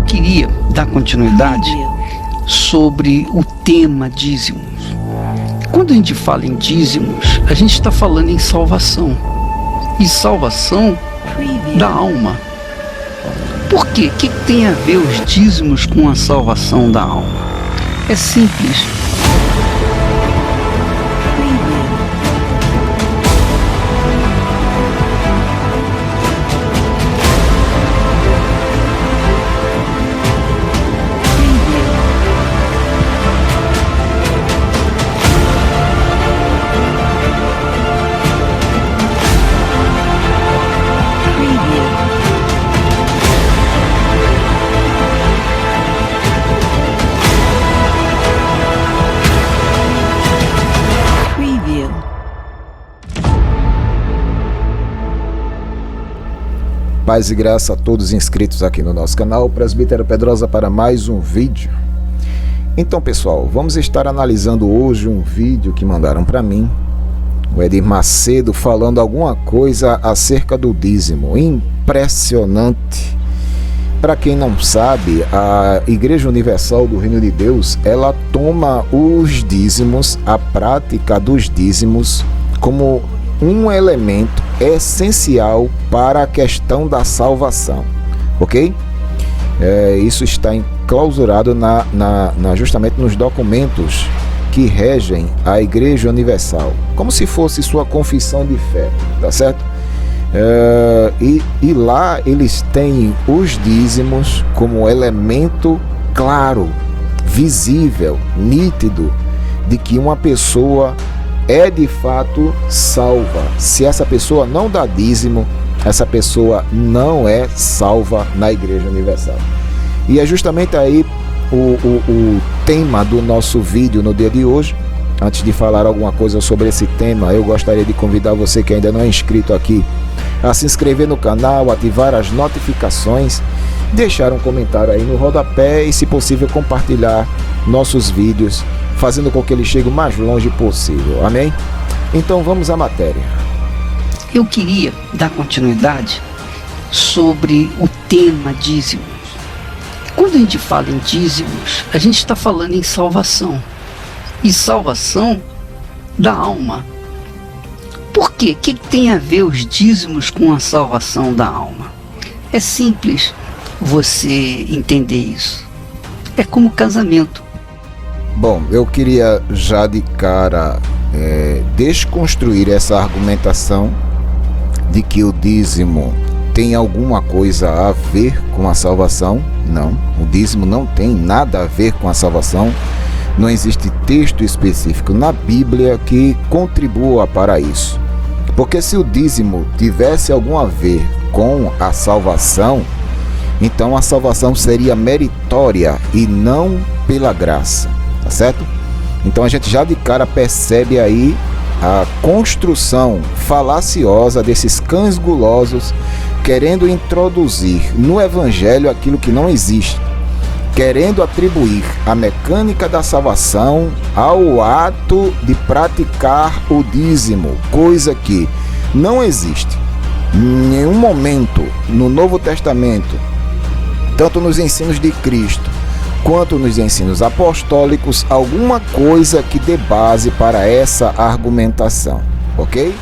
queria dar continuidade sobre o tema dízimos. Quando a gente fala em dízimos, a gente está falando em salvação. E salvação da alma. Por quê? O que tem a ver os dízimos com a salvação da alma? É simples. Paz e graça a todos inscritos aqui no nosso canal, Presbítero Pedrosa, para mais um vídeo. Então, pessoal, vamos estar analisando hoje um vídeo que mandaram para mim, o Edir Macedo, falando alguma coisa acerca do dízimo. Impressionante. Para quem não sabe, a Igreja Universal do Reino de Deus, ela toma os dízimos, a prática dos dízimos, como um elemento essencial para a questão da salvação, ok? Isso está enclausurado justamente nos documentos que regem a Igreja Universal, como se fosse sua confissão de fé, tá certo? E lá eles têm os dízimos como elemento claro, visível, nítido, de que uma pessoa é de fato salva. Se essa pessoa não dá dízimo, essa pessoa não é salva na Igreja Universal. E é justamente aí o tema do nosso vídeo no dia de hoje. Antes de falar alguma coisa sobre esse tema, eu gostaria de convidar você que ainda não é inscrito aqui a se inscrever no canal, ativar as notificações, deixar um comentário aí no rodapé e, se possível, compartilhar nossos vídeos, fazendo com que ele chegue o mais longe possível. Amém? Então vamos à matéria. Eu queria dar continuidade sobre o tema dízimos. Quando a gente fala em dízimos, a gente está falando em salvação. E salvação da alma. Por quê? O que tem a ver os dízimos com a salvação da alma? É simples você entender isso. É como casamento. Bom, eu queria já de cara desconstruir essa argumentação de que o dízimo tem alguma coisa a ver com a salvação. Não, o dízimo não tem nada a ver com a salvação. Não existe texto específico na Bíblia que contribua para isso. Porque se o dízimo tivesse algum a ver com a salvação, então a salvação seria meritória e não pela graça, tá certo? Então a gente já de cara percebe aí a construção falaciosa desses cães gulosos querendo introduzir no Evangelho aquilo que não existe, querendo atribuir a mecânica da salvação ao ato de praticar o dízimo, coisa que não existe em nenhum momento no Novo Testamento, tanto nos ensinos de Cristo quanto nos ensinos apostólicos, alguma coisa que dê base para essa argumentação, ok?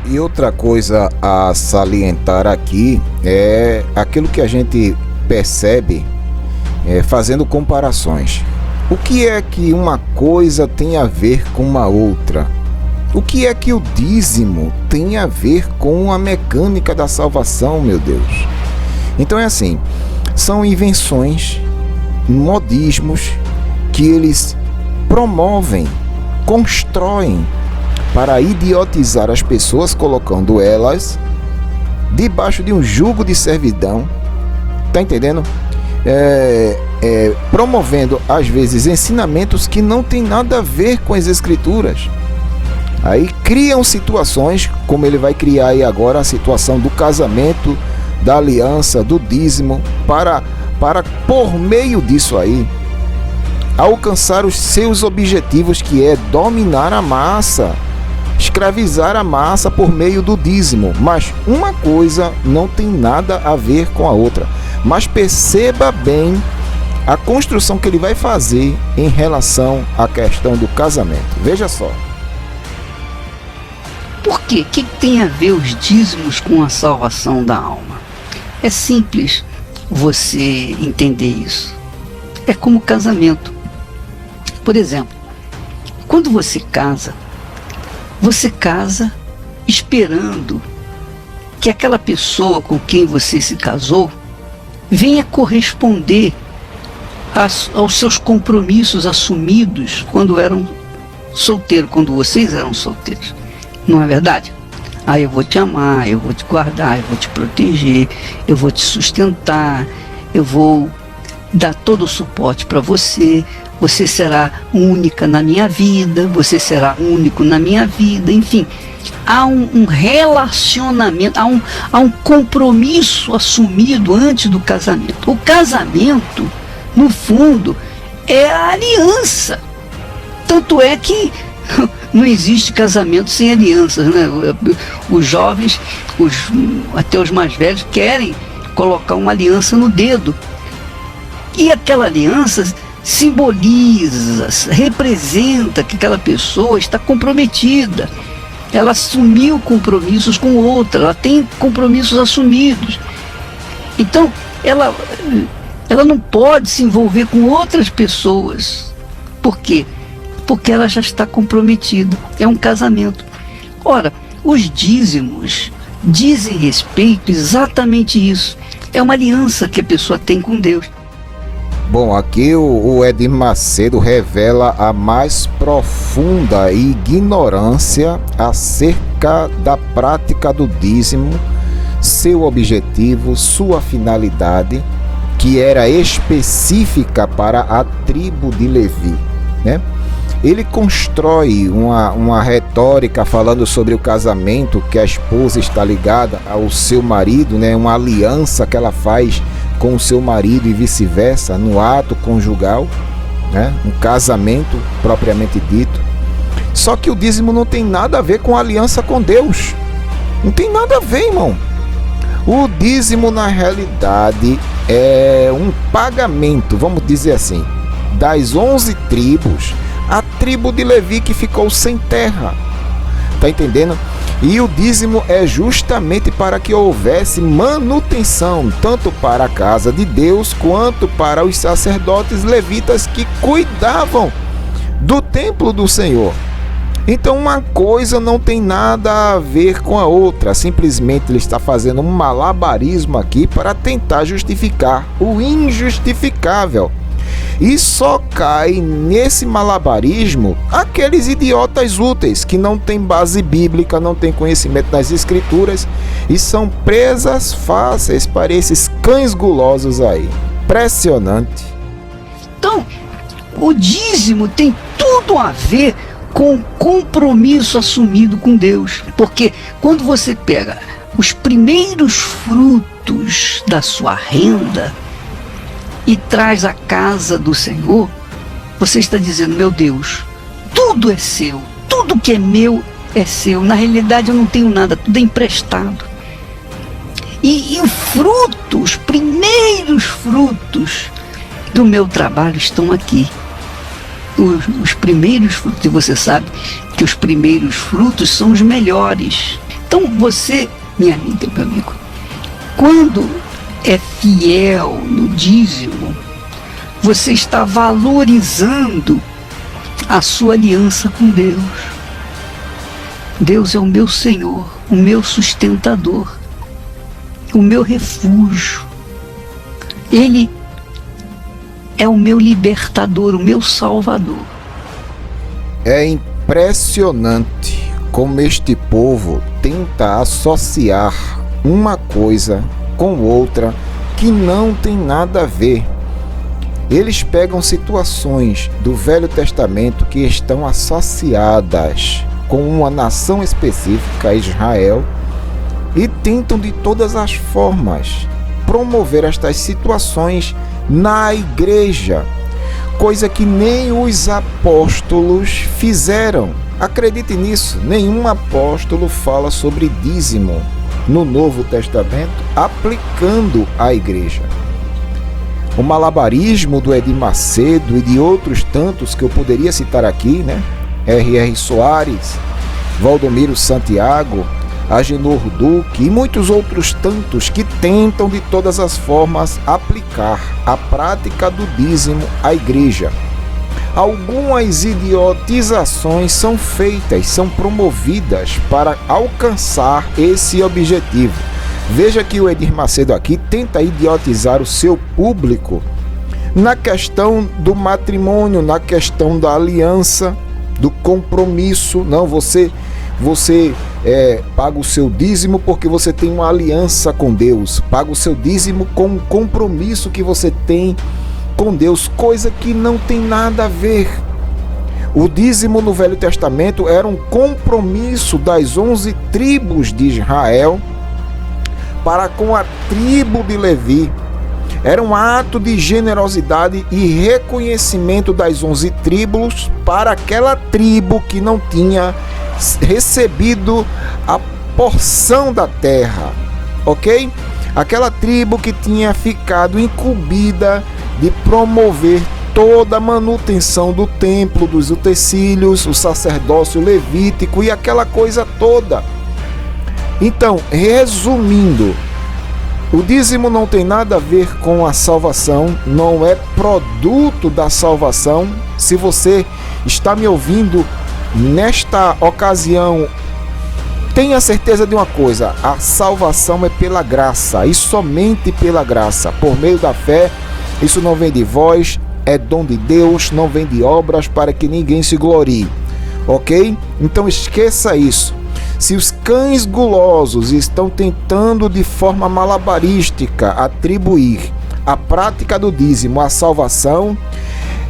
E outra coisa a salientar aqui é aquilo que a gente percebe fazendo comparações. O que é que uma coisa tem a ver com uma outra? O que é que o dízimo tem a ver com a mecânica da salvação, meu Deus? Então é assim, são invenções, modismos que eles promovem, constroem para idiotizar as pessoas, colocando elas debaixo de um jugo de servidão, tá entendendo? Promovendo às vezes ensinamentos que não tem nada a ver com as escrituras. Aí criam situações, como ele vai criar aí agora a situação do casamento, da aliança, do dízimo, para por meio disso aí alcançar os seus objetivos, que é dominar a massa, escravizar a massa por meio do dízimo. Mas uma coisa não tem nada a ver com a outra. Mas perceba bem a construção que ele vai fazer em relação à questão do casamento. Veja só. Por quê? O que tem a ver os dízimos com a salvação da alma? É simples você entender isso. É como casamento. Por exemplo, quando você casa esperando que aquela pessoa com quem você se casou venha corresponder aos seus compromissos assumidos quando eram solteiros, quando vocês eram solteiros. Não é verdade? Eu vou te amar, eu vou te guardar, eu vou te proteger, eu vou te sustentar, eu vou dar todo o suporte para você, você será única na minha vida, você será único na minha vida, enfim. Há um relacionamento, há um compromisso assumido antes do casamento. O casamento, no fundo, é a aliança. Tanto é que não existe casamento sem alianças, né? Os jovens, até os mais velhos, querem colocar uma aliança no dedo. E aquela aliança simboliza, representa que aquela pessoa está comprometida. Ela assumiu compromissos com outra, ela tem compromissos assumidos. Então, ela não pode se envolver com outras pessoas. Por quê? Porque ela já está comprometida. É um casamento. Ora, os dízimos dizem respeito exatamente isso. É uma aliança que a pessoa tem com Deus. Bom, aqui o Edir Macedo revela a mais profunda ignorância acerca da prática do dízimo, seu objetivo, sua finalidade, que era específica para a tribo de Levi, né? Ele constrói uma retórica falando sobre o casamento, que a esposa está ligada ao seu marido, né? Uma aliança que ela faz com o seu marido e vice-versa, no ato conjugal, né? Um casamento propriamente dito. Só que o dízimo não tem nada a ver com a aliança com Deus. Não tem nada a ver, irmão. O dízimo, na realidade, é um pagamento, vamos dizer assim, das 11 tribos, a tribo de Levi que ficou sem terra. Tá entendendo? E o dízimo é justamente para que houvesse manutenção, tanto para a casa de Deus, quanto para os sacerdotes levitas que cuidavam do templo do Senhor. Então uma coisa não tem nada a ver com a outra, simplesmente ele está fazendo um malabarismo aqui para tentar justificar o injustificável. E só cai nesse malabarismo aqueles idiotas úteis que não têm base bíblica, não têm conhecimento das escrituras e são presas fáceis para esses cães gulosos aí. Impressionante. Então, o dízimo tem tudo a ver com o compromisso assumido com Deus. Porque quando você pega os primeiros frutos da sua renda e traz à casa do Senhor, você está dizendo: meu Deus, tudo é seu, tudo que é meu é seu. Na realidade eu não tenho nada, tudo é emprestado. E o fruto, os primeiros frutos do meu trabalho estão aqui. Os primeiros frutos, e você sabe que os primeiros frutos são os melhores. Então você, minha amiga, meu amigo, quando é fiel no dízimo, você está valorizando a sua aliança com Deus. Deus é o meu Senhor, o meu sustentador, o meu refúgio. Ele é o meu libertador, o meu salvador. É impressionante como este povo tenta associar uma coisa com outra que não tem nada a ver. Eles pegam situações do Velho Testamento que estão associadas com uma nação específica, Israel, e tentam de todas as formas promover estas situações na igreja, coisa que nem os apóstolos fizeram. Acredite nisso, nenhum apóstolo fala sobre dízimo no Novo Testamento aplicando à igreja. o malabarismo do Edir Macedo e de outros tantos que eu poderia citar aqui, né? R.R. Soares, Valdomiro Santiago, Agenor Duque e muitos outros tantos que tentam de todas as formas aplicar a prática do dízimo à igreja. Algumas idiotizações são feitas, são promovidas para alcançar esse objetivo. Veja que o Edir Macedo aqui tenta idiotizar o seu público na questão do matrimônio, na questão da aliança, do compromisso. Não, você paga o seu dízimo porque você tem uma aliança com Deus. Paga o seu dízimo com um compromisso que você tem com Deus, coisa que não tem nada a ver. O dízimo no Velho Testamento era um compromisso das 11 tribos de Israel para com a tribo de Levi. Era um ato de generosidade e reconhecimento das 11 tribos para aquela tribo que não tinha recebido a porção da terra, ok? Aquela tribo que tinha ficado incumbida de promover toda a manutenção do templo, dos utensílios, o sacerdócio levítico e aquela coisa toda. Então, resumindo, o dízimo não tem nada a ver com a salvação, não é produto da salvação. Se você está me ouvindo nesta ocasião, tenha certeza de uma coisa: a salvação é pela graça e somente pela graça, por meio da fé. Isso não vem de vós, é dom de Deus, não vem de obras para que ninguém se glorie, ok? Então esqueça isso. Se os cães gulosos estão tentando de forma malabarística atribuir a prática do dízimo à salvação,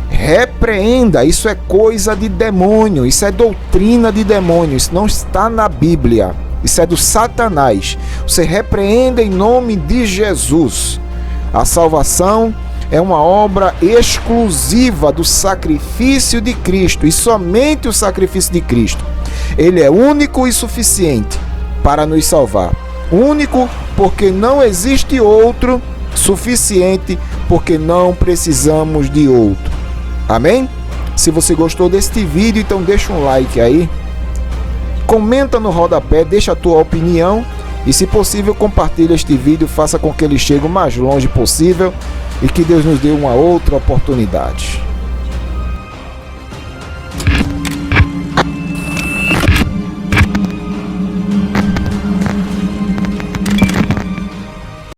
repreenda. Isso é coisa de demônio, isso é doutrina de demônio, isso não está na Bíblia, isso é do Satanás. Você repreenda em nome de Jesus. A salvação é uma obra exclusiva do sacrifício de Cristo e somente o sacrifício de Cristo. Ele é único e suficiente para nos salvar. Único porque não existe outro, suficiente porque não precisamos de outro. Amém? Se você gostou deste vídeo, então deixa um like aí. Comenta no rodapé, deixa a tua opinião e, se possível, compartilha este vídeo, faça com que ele chegue o mais longe possível e que Deus nos dê uma outra oportunidade.